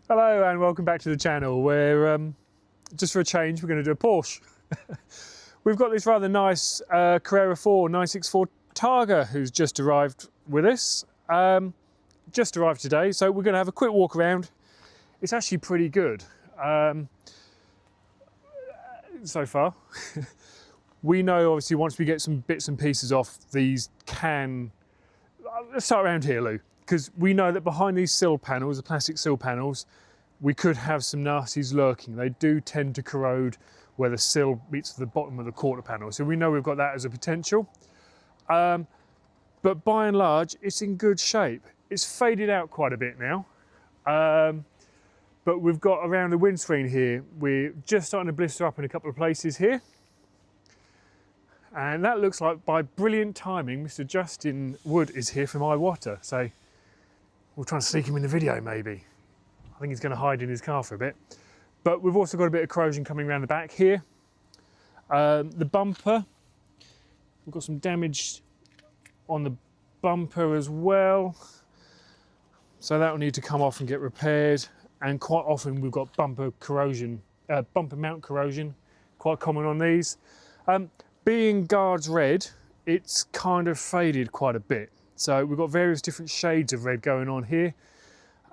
Hello and welcome back to the channel where, just for a change, we're going to do a Porsche. We've got this rather nice Carrera 4 964 Targa who's just arrived with us. Just arrived today, so we're going to have a quick walk around. It's actually pretty good so far. We know obviously once we get some bits and pieces off, these can... Let's start around here, Lou, because we know that behind these sill panels, the plastic sill panels, we could have some nasties lurking. They do tend to corrode where the sill meets the bottom of the quarter panel. So we know we've got that as a potential. But by and large, it's in good shape. It's faded out quite a bit now. But we've got around the windscreen here, we're just starting to blister up in a couple of places here. And that looks like, by brilliant timing, Mr. Justin Wood is here from iWater. So we'll try and sneak him in the video maybe. I think he's going to hide in his car for a bit. But we've also got a bit of corrosion coming around the back here. The bumper, we've got some damage on the bumper as well. So that will need to come off and get repaired. And quite often we've got bumper corrosion, bumper mount corrosion, quite common on these. Being guards red, it's kind of faded quite a bit. So we've got various different shades of red going on here.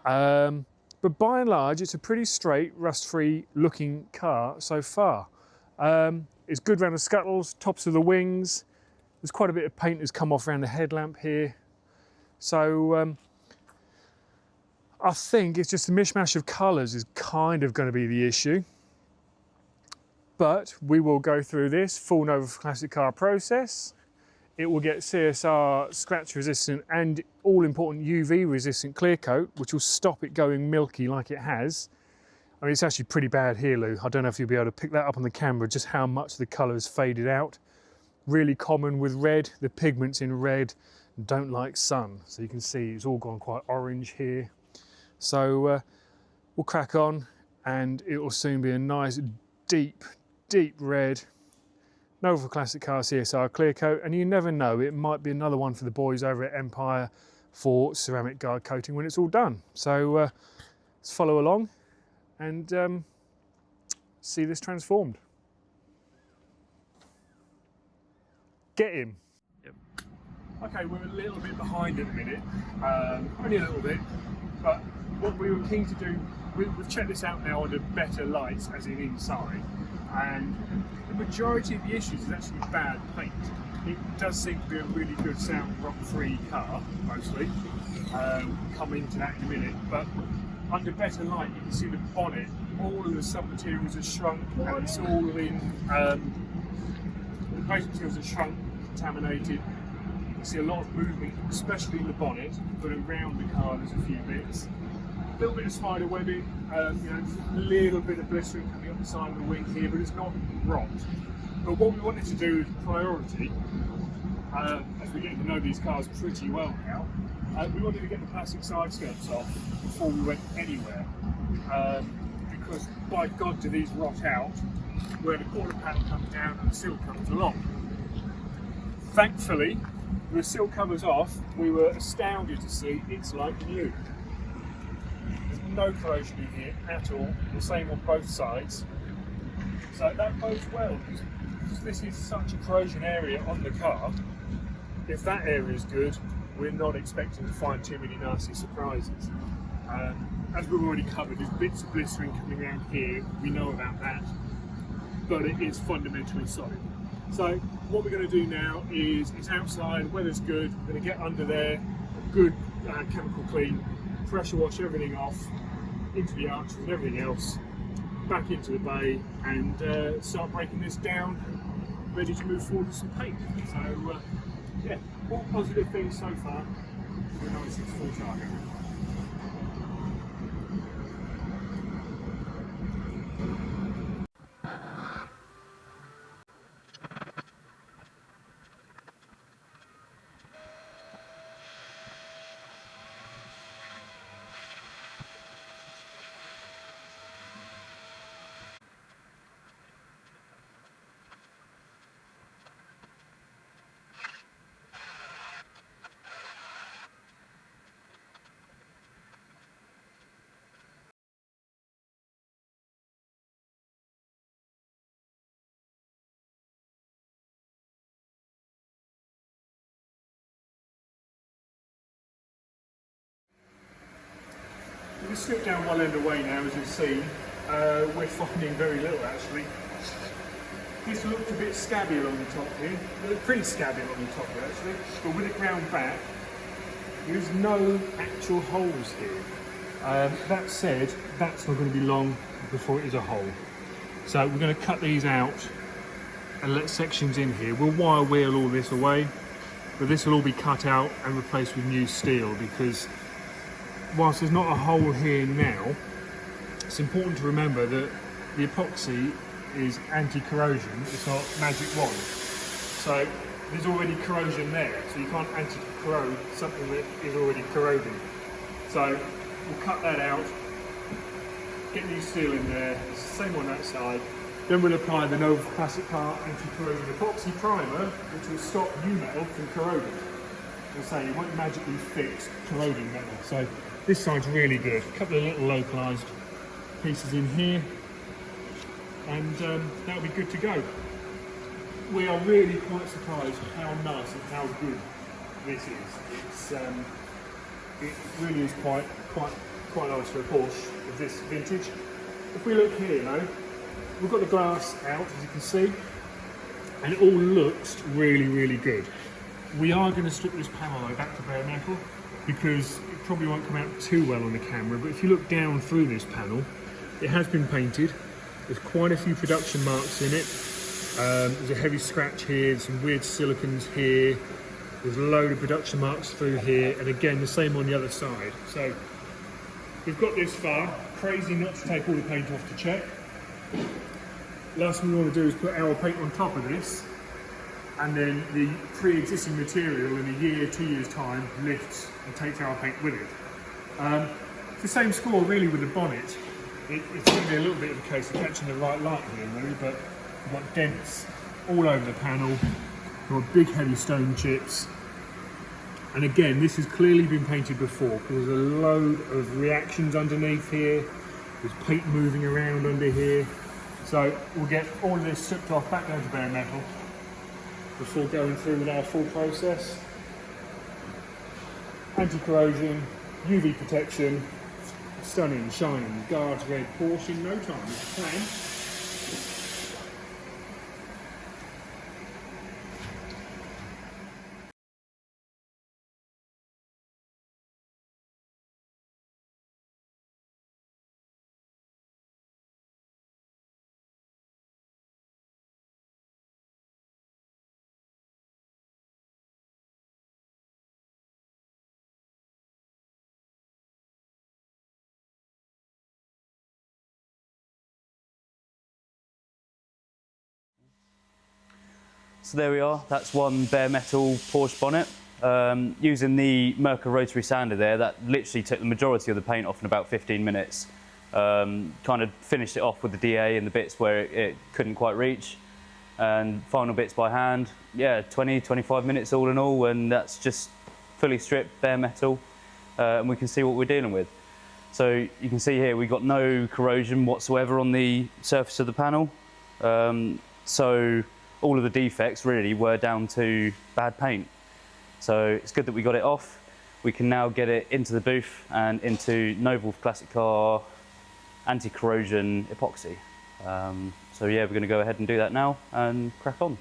But by and large, it's a pretty straight, rust-free looking car so far. It's good around the scuttles, tops of the wings. There's quite a bit of paint that's come off around the headlamp here. So I think it's just a mishmash of colours is kind of going to be the issue. But we will go through this full Novol For Classic Car process. It will get CSR scratch resistant and all important UV resistant clear coat, which will stop it going milky like it has. I mean, it's actually pretty bad here, Lou. I don't know if you'll be able to pick that up on the camera, just how much the colour has faded out. Really common with red. The pigments in red don't like sun. So you can see it's all gone quite orange here. So we'll crack on and it will soon be a nice deep red Novol For Classic Car CSR clear coat, and you never know, it might be another one for the boys over at Empire for ceramic guard coating when it's all done. So let's follow along and see this transformed. Get him. Yep. Okay, we're a little bit behind at the minute, only a little bit, but what we were keen to do, we've checked this out now under better lights as in inside, and the majority of the issues is actually bad paint. It does seem to be a really good sound rock-free car, mostly. Come into that in a minute, but under better light you can see the bonnet, all of the sub-materials are shrunk and it's all in, the base materials are shrunk, contaminated. You can see a lot of movement, especially in the bonnet, but around the car there's a few bits. A little bit of spider webbing, you know, a little bit of blistering coming up the side of the wing here, but it's not rot. But what we wanted to do as priority, as we're getting to know these cars pretty well now, we wanted to get the plastic side skirts off before we went anywhere. Because by God do these rot out where the quarter panel comes down and the sill comes along. Thankfully, with the sill covers off, we were astounded to see it's like new. No corrosion in here at all, the same on both sides. So that bodes well, because this is such a corrosion area on the car. If that area is good, we're not expecting to find too many nasty surprises. As we've already covered, there's bits of blistering coming around here, we know about that, but it is fundamentally solid. So what we're going to do now is, it's outside, weather's good, we're going to get under there, a good chemical clean, pressure wash everything off, into the arches and everything else, back into the bay, and start breaking this down, ready to move forward with some paint. So yeah, all positive things so far for a 964 Targa. the strip down well underway now, as you see. We're finding very little actually. This looked a bit scabby along the top here. It looked pretty scabby along the top here actually, but with it ground back, there's no actual holes here. That said, that's not going to be long before it is a hole. So we're going to cut these out and let sections in here. We'll wire wheel all this away, but this will all be cut out and replaced with new steel, because whilst there's not a hole here now, it's important to remember that the epoxy is anti-corrosion, it's not magic wand. So there's already corrosion there, so you can't anti-corrode something that is already corroding. So we'll cut that out, get new steel in there, it's the same on that side. Then we'll apply the Novol For Classic Car anti-corrosion epoxy primer, which will stop new metal from corroding. As I say, it won't magically fix corroding metal. So this side's really good. A couple of little localised pieces in here, and that'll be good to go. We are really quite surprised how nice and how good this is. It really is quite nice for a Porsche of this vintage. If we look here though, we've got the glass out, as you can see, and it all looks really good. We are going to strip this panel though back to bare metal, because it probably won't come out too well on the camera, but if you look down through this panel, it has been painted. There's quite a few production marks in it. There's a heavy scratch here, some weird silicons here, there's a load of production marks through here, and again the same on the other side. So we've got this far. Crazy not to take all the paint off to check. Last thing we want to do is put our paint on top of this, and then the pre-existing material in a year, 2 years time lifts and takes our paint with it. It's the same score really with the bonnet. It's going to be a little bit of a case of catching the right light here really, but we've got dents all over the panel, we've got big heavy stone chips, and again this has clearly been painted before because there's a load of reactions underneath here, there's paint moving around under here. So we'll get all of this stripped off back down to bare metal before going through with our full process. Anti-corrosion, UV protection, stunning, shining, guards red Porsche in no time. It's the plan. So there we are, that's one bare metal Porsche bonnet. Using the Merkur rotary sander there, that literally took the majority of the paint off in about 15 minutes. Kind of finished it off with the DA and the bits where it couldn't quite reach. And final bits by hand, yeah, 20-25 minutes all in all, and that's just fully stripped bare metal, and we can see what we're dealing with. So you can see here we've got no corrosion whatsoever on the surface of the panel. So all of the defects really were down to bad paint. So it's good that we got it off. We can now get it into the booth and into Novol For Classic Car anti-corrosion epoxy. So yeah, we're going to go ahead and do that now and crack on.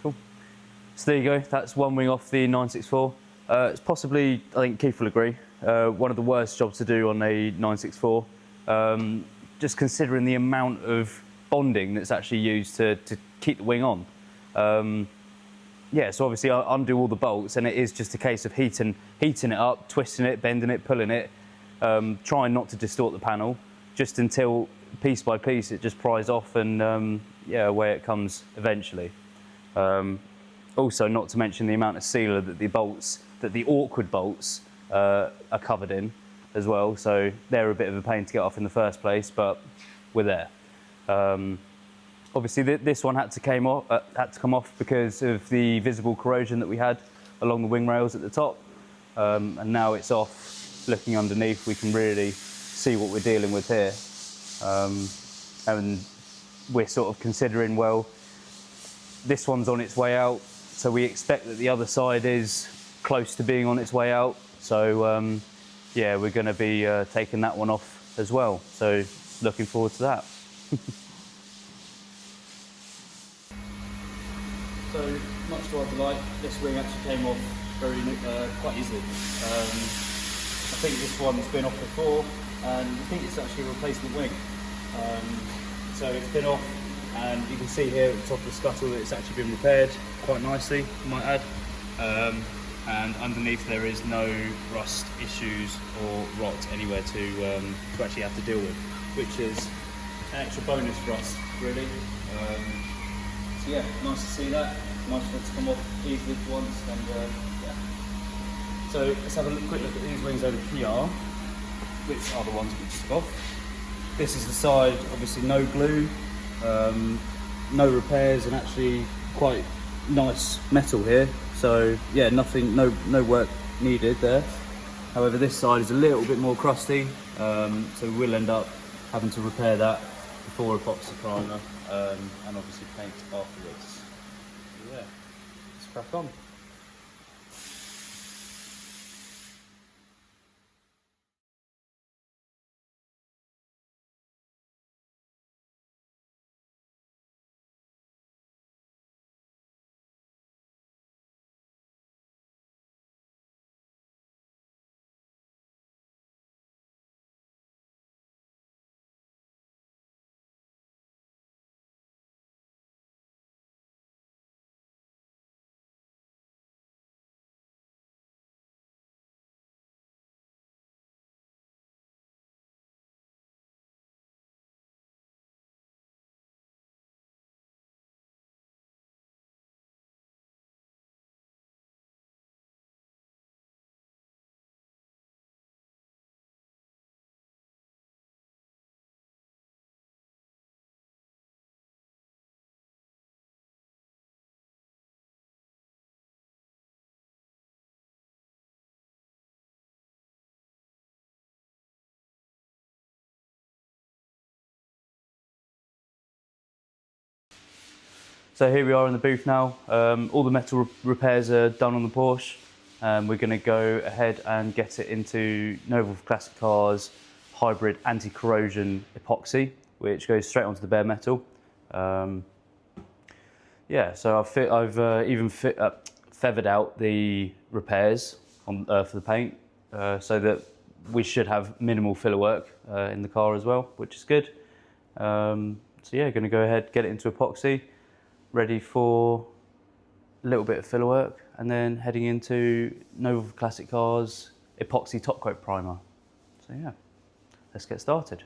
Cool. So there you go, that's one wing off the 964. It's possibly, I think Keith will agree, one of the worst jobs to do on a 964. Just considering the amount of bonding that's actually used to keep the wing on. yeah, so obviously I undo all the bolts, and it is just a case of heating it up, twisting it, bending it, pulling it, trying not to distort the panel, just until piece by piece it just pries off, and yeah, away it comes eventually. Also, not to mention the amount of sealer that the awkward bolts are covered in as well. So they're a bit of a pain to get off in the first place, but we're there. Obviously, this one had to come off because of the visible corrosion that we had along the wing rails at the top, and now it's off. Looking underneath, we can really see what we're dealing with here, and we're sort of considering, well, this one's on its way out, so we expect that the other side is close to being on its way out. So yeah, we're going to be taking that one off as well. So looking forward to that. So much to our delight, this wing actually came off quite easily. I think this one's been off before, and I think it's actually a replacement wing. So it's been off, and you can see here at the top of the scuttle that it's actually been repaired quite nicely, I might add. And underneath there is no rust issues or rot anywhere to actually have to deal with, which is an extra bonus for us, really. So yeah, nice to see that. Nice for it to come off easily for once, and yeah. So let's have a quick look at these wings over here, which are the ones we took off. This is the side, obviously no glue, no repairs, and actually quite nice metal here. So yeah, no work needed there. However, this side is a little bit more crusty, so we'll end up having to repair that before epoxy primer, and obviously paint afterwards. So yeah, let's crack on. So here we are in the booth now. All the metal repairs are done on the Porsche. We're going to go ahead and get it into Novol For Classic Car's hybrid anti-corrosion epoxy, which goes straight onto the bare metal. Yeah, so I've even feathered out the repairs for the paint, so that we should have minimal filler work in the car as well, which is good. So yeah, going to go ahead, get it into epoxy, ready for a little bit of filler work, and then heading into Novol For Classic Car's epoxy top coat primer. So yeah, let's get started.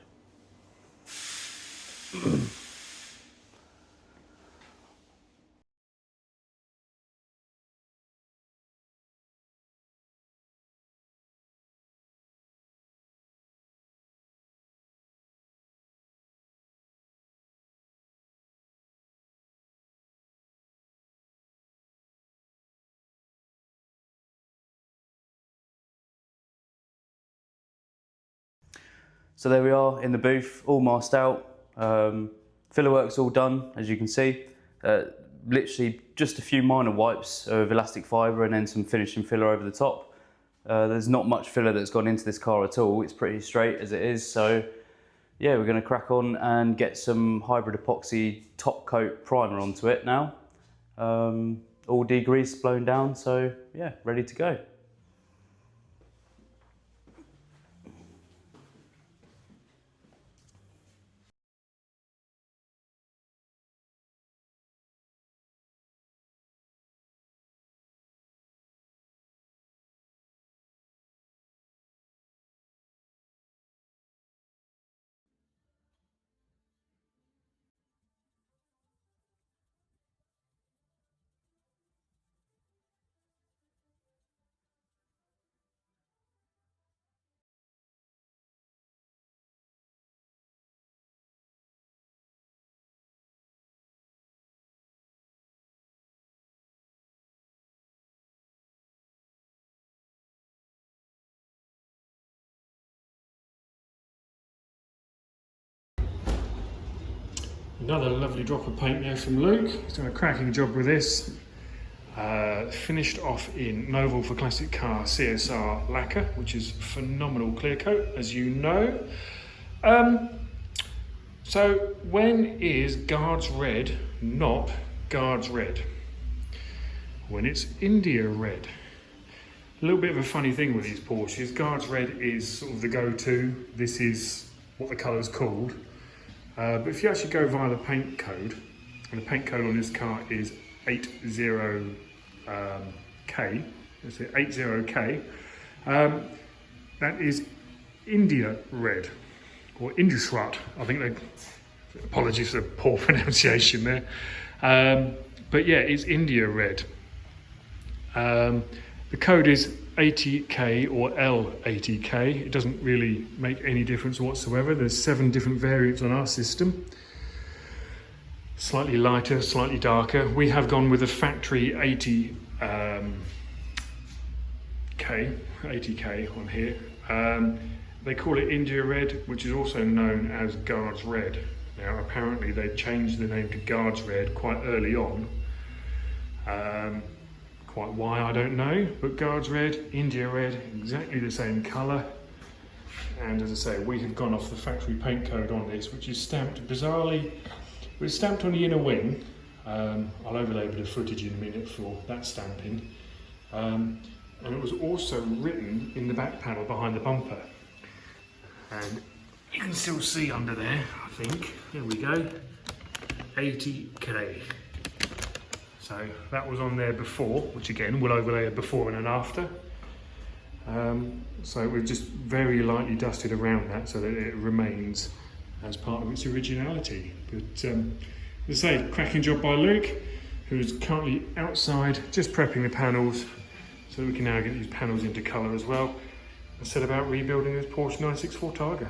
So there we are in the booth, all masked out. Filler work's all done, as you can see. Literally just a few minor wipes of elastic fibre and then some finishing filler over the top. There's not much filler that's gone into this car at all. It's pretty straight as it is. So yeah, we're going to crack on and get some hybrid epoxy top coat primer onto it now. All degreased, blown down. So yeah, ready to go. Another lovely drop of paint there from Luke. He's done a cracking job with this. Finished off in Novol For Classic Car CSR lacquer, which is phenomenal clear coat, as you know. So when is Guards Red not Guards Red? When it's India Red. A little bit of a funny thing with these Porsches. Guards Red is sort of the go-to. This is what the colour's called. But if you actually go via the paint code, and the paint code on this car is 80K, let's say 80K, that is India Red, or Indusrat. I think they, apologies for the poor pronunciation there. But yeah, it's India Red. The code is 80K or L80K. It doesn't really make any difference whatsoever. There's 7 different variants on our system. Slightly lighter, slightly darker. We have gone with a factory 80K on here. They call it India Red, which is also known as Guards Red. Now apparently they changed the name to Guards Red quite early on. Quite why, I don't know, but Guards Red, India Red, exactly the same colour. And as I say, we have gone off the factory paint code on this, which is stamped bizarrely. It's stamped on the inner wing. I'll overlay a bit of footage in a minute for that stamping. And it was also written in the back panel behind the bumper. And you can still see under there, I think. There we go, 80K. So that was on there before, which again, we'll overlay a before and an after. So we've just very lightly dusted around that so that it remains as part of its originality. But as I say, cracking job by Luke, who's currently outside just prepping the panels so that we can now get these panels into colour as well, and set about rebuilding this Porsche 964 Targa.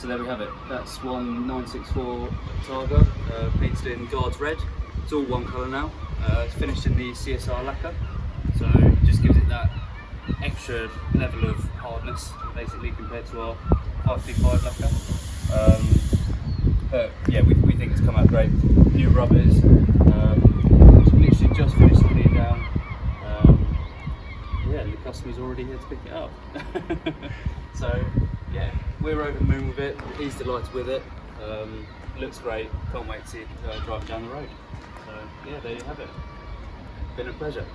So there we have it. That's one 964 Targa, painted in Guards Red. It's all one colour now. It's finished in the CSR lacquer, so it just gives it that extra level of hardness, basically, compared to our R35 lacquer. But yeah, we think it's come out great. New rubbers, literally just finished the clean down. Yeah, and the customer's already here to pick it up. So yeah, we're over the moon with it. He's delighted with it. Looks great. Can't wait to drive it down the road. So yeah, there you have it. Been a pleasure.